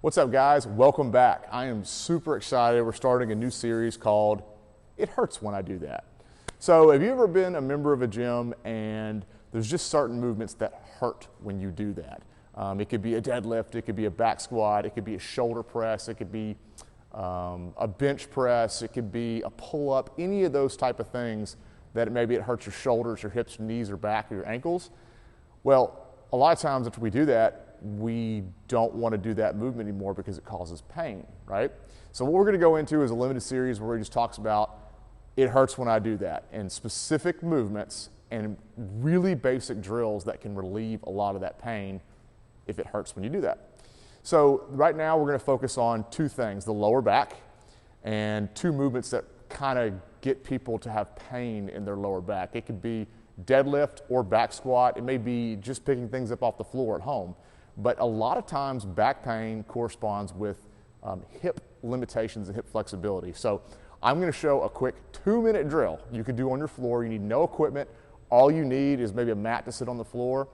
What's up, guys? Welcome back. I am super excited. We're starting a new series called It Hurts When I Do That. So have you ever been a member of a gym and there's just certain movements that hurt when you do that? It could be a deadlift, it could be a back squat, it could be a shoulder press, it could be a bench press, it could be a pull-up, any of those type of things that maybe it hurts your shoulders, your hips, your knees, or back, or your ankles. Well, a lot of times after we do that, we don't want to do that movement anymore because it causes pain, right? So what we're going to go into is a limited series where he just talks about it hurts when I do that, and specific movements and really basic drills that can relieve a lot of that pain if it hurts when you do that. So right now we're going to focus on two things, the lower back and two movements that kind of get people to have pain in their lower back. It could be deadlift or back squat. It may be just picking things up off the floor at home. But a lot of times back pain corresponds with hip limitations and hip flexibility. So I'm going to show a quick 2-minute drill you can do on your floor. You need no equipment. All you need is maybe a mat to sit on the floor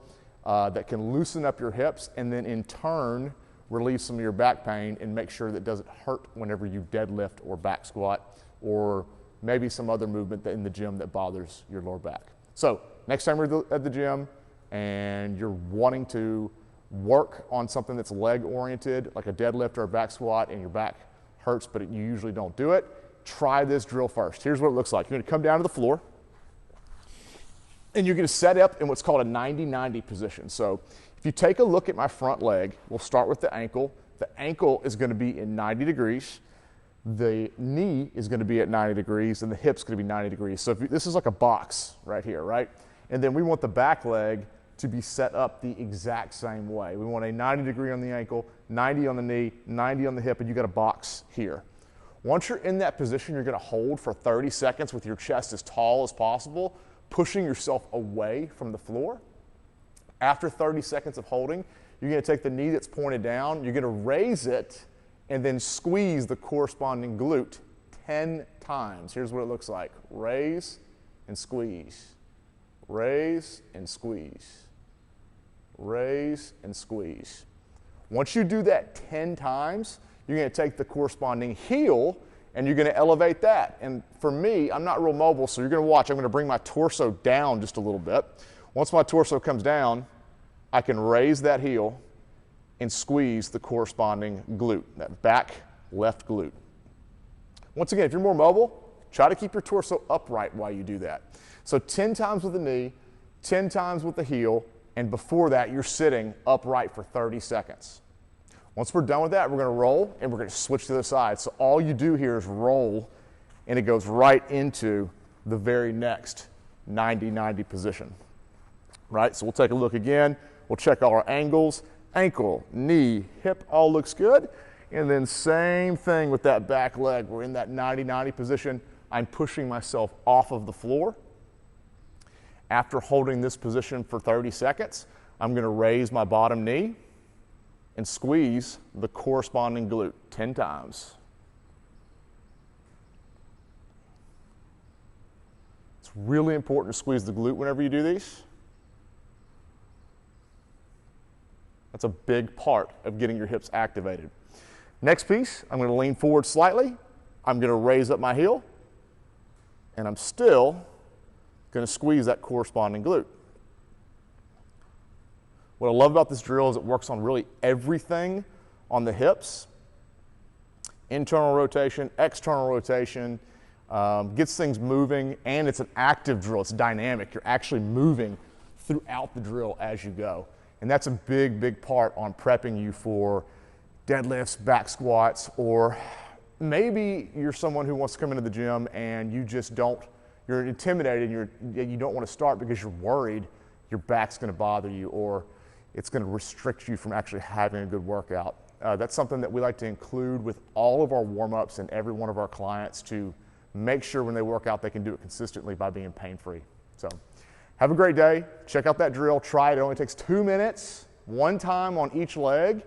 that can loosen up your hips and then in turn relieve some of your back pain and make sure that it doesn't hurt whenever you deadlift or back squat or maybe some other movement in the gym that bothers your lower back. So next time you're at the gym and you're wanting to work on something that's leg oriented, like a deadlift or a back squat, and your back hurts, but you usually don't do it, try this drill first. Here's what it looks like. You're gonna come down to the floor, and you're gonna set up in what's called a 90-90 position. So if you take a look at my front leg, we'll start with the ankle. The ankle is gonna be in 90 degrees. The knee is gonna be at 90 degrees, and the hip's gonna be 90 degrees. So this is like a box right here, right? And then we want the back leg to be set up the exact same way. We want a 90 degree on the ankle, 90 on the knee, 90 on the hip, and you got a box here. Once you're in that position, you're gonna hold for 30 seconds with your chest as tall as possible, pushing yourself away from the floor. After 30 seconds of holding, you're gonna take the knee that's pointed down, you're gonna raise it, and then squeeze the corresponding glute 10 times. Here's what it looks like. Raise and squeeze. Raise and squeeze. Raise and squeeze. Once you do that 10 times, you're going to take the corresponding heel and you're going to elevate that. And for me, I'm not real mobile, so you're going to watch. I'm going to bring my torso down just a little bit. Once my torso comes down, I can raise that heel and squeeze the corresponding glute, that back left glute. Once again, if you're more mobile, try to keep your torso upright while you do that. So 10 times with the knee, 10 times with the heel, and before that, you're sitting upright for 30 seconds. Once we're done with that, we're gonna roll and we're gonna switch to the side. So all you do here is roll and it goes right into the very next 90-90 position, right? So we'll take a look again. We'll check all our angles, ankle, knee, hip, all looks good. And then same thing with that back leg. We're in that 90-90 position. I'm pushing myself off of the floor. After holding this position for 30 seconds, I'm gonna raise my bottom knee and squeeze the corresponding glute 10 times. It's really important to squeeze the glute whenever you do these. That's a big part of getting your hips activated. Next piece, I'm gonna lean forward slightly. I'm gonna raise up my heel, and I'm still going to squeeze that corresponding glute. What I love about this drill is it works on really everything on the hips. Internal rotation, external rotation, gets things moving, and it's an active drill. It's dynamic. You're actually moving throughout the drill as you go. And that's a big, big part on prepping you for deadlifts, back squats, or maybe you're someone who wants to come into the gym and you just don't, you're intimidated and you don't want to start because you're worried your back's going to bother you or it's going to restrict you from actually having a good workout. That's something that we like to include with all of our warm-ups and every one of our clients to make sure when they work out they can do it consistently by being pain-free. So have a great day. Check out that drill. Try it. It only takes 2 minutes, one time on each leg.